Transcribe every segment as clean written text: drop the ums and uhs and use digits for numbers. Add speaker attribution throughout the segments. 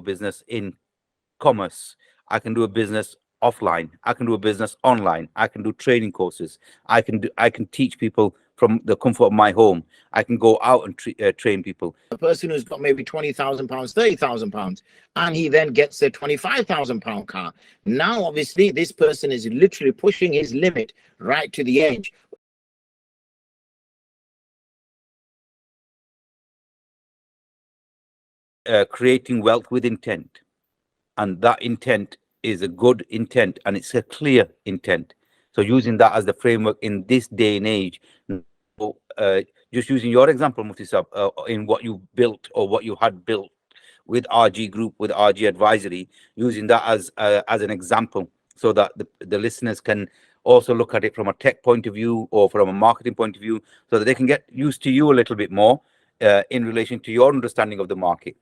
Speaker 1: business in commerce. I can do a business offline. I can do a business online. I can do training courses. I can teach people from the comfort of my home. I can go out and train people.
Speaker 2: A person who's got maybe £20,000, £30,000, and he then gets a £25,000 car. Now, obviously, this person is literally pushing his limit right to the edge.
Speaker 1: Creating wealth with intent, and that intent is a good intent and it's a clear intent. So using that as the framework in this day and age, just using your example, Mufti Sahab, in what you built or what you had built with RG Group, with RG Advisory, using that as an example, so that the listeners can also look at it from a tech point of view or from a marketing point of view, so that they can get used to you a little bit more in relation to your understanding of the market.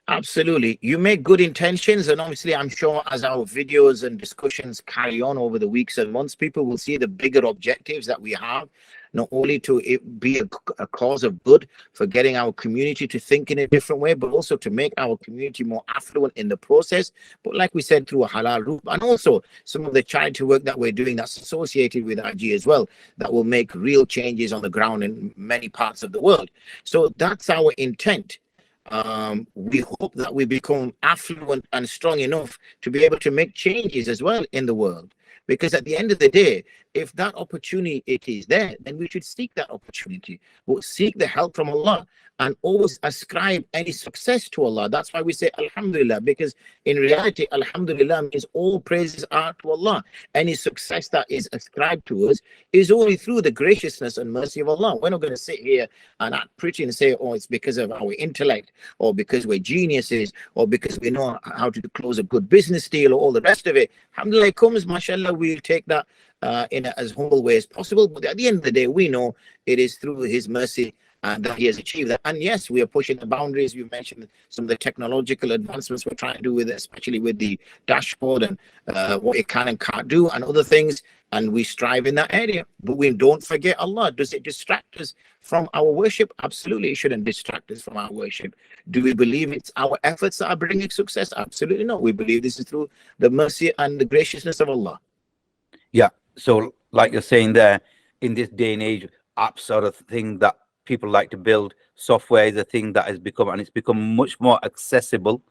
Speaker 2: Absolutely. You make good intentions, and obviously I'm sure as our videos and discussions carry on over the weeks and months, people will see the bigger objectives that we have, not only to it be a cause of good for getting our community to think in a different way, but also to make our community more affluent in the process. But like we said, through a halal route, and also some of the charity work that we're doing that's associated with IG as well, that will make real changes on the ground in many parts of the world. So that's our intent. We hope that we become affluent and strong enough to be able to make changes as well in the world. Because at the end of the day, if that opportunity it is there, then we should seek that opportunity. We'll seek the help from Allah and always ascribe any success to Allah. That's why we say Alhamdulillah, because in reality, Alhamdulillah means all praises are to Allah. Any success that is ascribed to us is only through the graciousness and mercy of Allah. We're not going to sit here and act pretty and say, oh, it's because of our intellect, or because we're geniuses, or because we know how to close a good business deal, or all the rest of it. Alhamdulillah, it comes, mashallah, we'll take that in as humble way as possible. But at the end of the day, we know it is through His mercy that He has achieved that. And yes, we are pushing the boundaries. You mentioned some of the technological advancements we're trying to do with it, especially with the dashboard and what it can and can't do and other things. And we strive in that area. But we don't forget Allah. Does it distract us from our worship? Absolutely, it shouldn't distract us from our worship. Do we believe it's our efforts that are bringing success? Absolutely not. We believe this is through the mercy and the graciousness of Allah.
Speaker 1: Yeah. So like you're saying there, in this day and age, apps are a thing that people like to build. Software is a thing that has become, and it's become much more accessible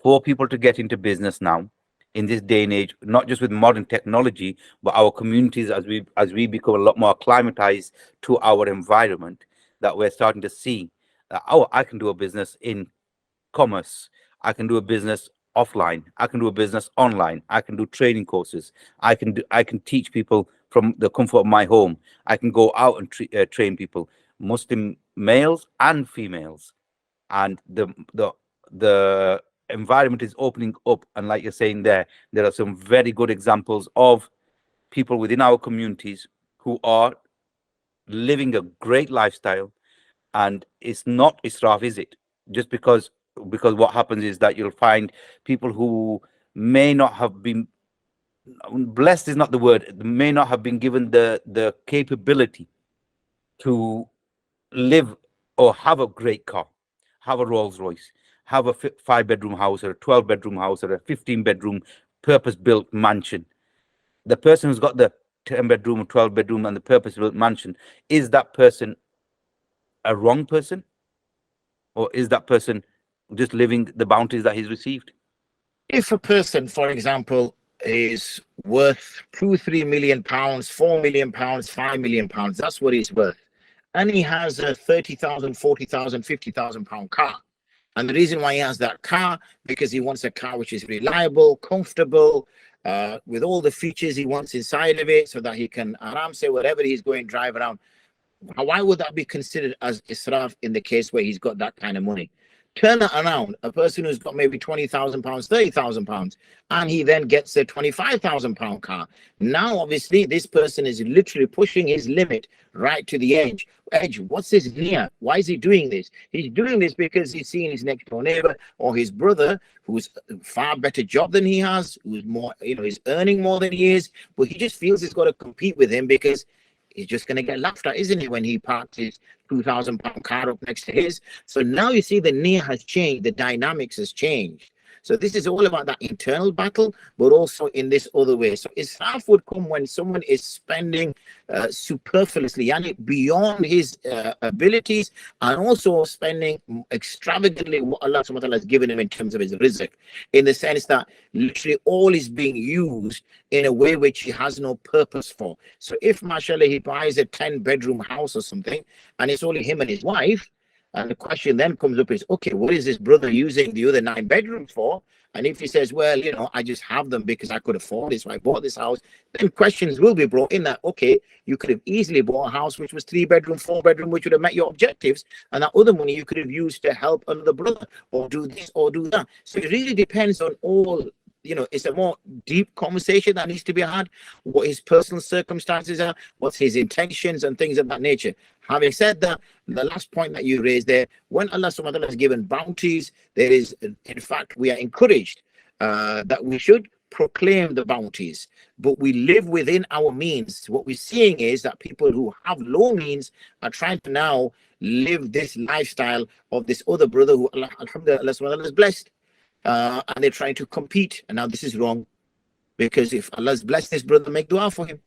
Speaker 1: for people to get into business now in this day and age, not just with modern technology, but our communities, as we become a lot more acclimatized to our environment, that we're starting to see that, oh, I can do a business in commerce. I can do a business offline. I can do a business online. I can do training courses. I can teach people from the comfort of my home. I can go out and train people, Muslim males and females, and the environment is opening up. And like you're saying there are some very good examples of people within our communities who are living a great lifestyle. And it's not israf, is it? Just because what happens is that you'll find people who may not have been blessed, is not the word, may not have been given the capability to live or have a great car, have a Rolls Royce, have a 5-bedroom house or a 12-bedroom house or a 15-bedroom purpose-built mansion. The person who's got the 10-bedroom or 12-bedroom and the purpose-built mansion, is that person a wrong person, or is that person just living the bounties that he's received?
Speaker 2: If a person, for example, is worth £2-3 million, £4 million, £5 million, that's what he's worth, and he has a £30,000, £40,000, £50,000 car, and the reason why he has that car, because he wants a car which is reliable, comfortable, with all the features he wants inside of it, so that he can say wherever he's going, drive around. Why would that be considered as israf in the case where he's got that kind of money? Turn it around, a person who's got maybe £20,000, £30,000, and he then gets a £25,000 car. Now, obviously, this person is literally pushing his limit right to the edge. What's his niyyah? Why is he doing this? He's doing this because he's seeing his next door neighbor or his brother who's a far better job than he has, who's more, he's earning more than he is, but he just feels he's got to compete with him because he's just going to get laughed at, isn't he, when he parks his £2,000 car up next to his? So now you see the near has changed, the dynamics has changed. So this is all about that internal battle, but also in this other way. So israf would come when someone is spending superfluously, and beyond his abilities, and also spending extravagantly what Allah subhanahu wa ta'ala has given him in terms of his rizq, in the sense that literally all is being used in a way which he has no purpose for. So if, mashallah, he buys a 10-bedroom house or something, and it's only him and his wife, and the question then comes up is, okay, what is this brother using the other 9 bedrooms for? And if he says, well, you know, I just have them because I could afford it, so I bought this house, then questions will be brought in that, okay, you could have easily bought a house which was 3-bedroom, 4-bedroom, which would have met your objectives. And that other money you could have used to help another brother or do this or do that. So it really depends on all, you know, it's a more deep conversation that needs to be had, what his personal circumstances are, what's his intentions and things of that nature. Having said that, the last point that you raised there, when Allah subhanahu wa ta'ala has given bounties, there is, in fact, we are encouraged that we should proclaim the bounties, but we live within our means. What we're seeing is that people who have low means are trying to now live this lifestyle of this other brother who Allah, alhamdulillah, Allah subhanahu wa ta'ala has blessed. And they're trying to compete. And now this is wrong, because if Allah's blessed this brother, make dua for him.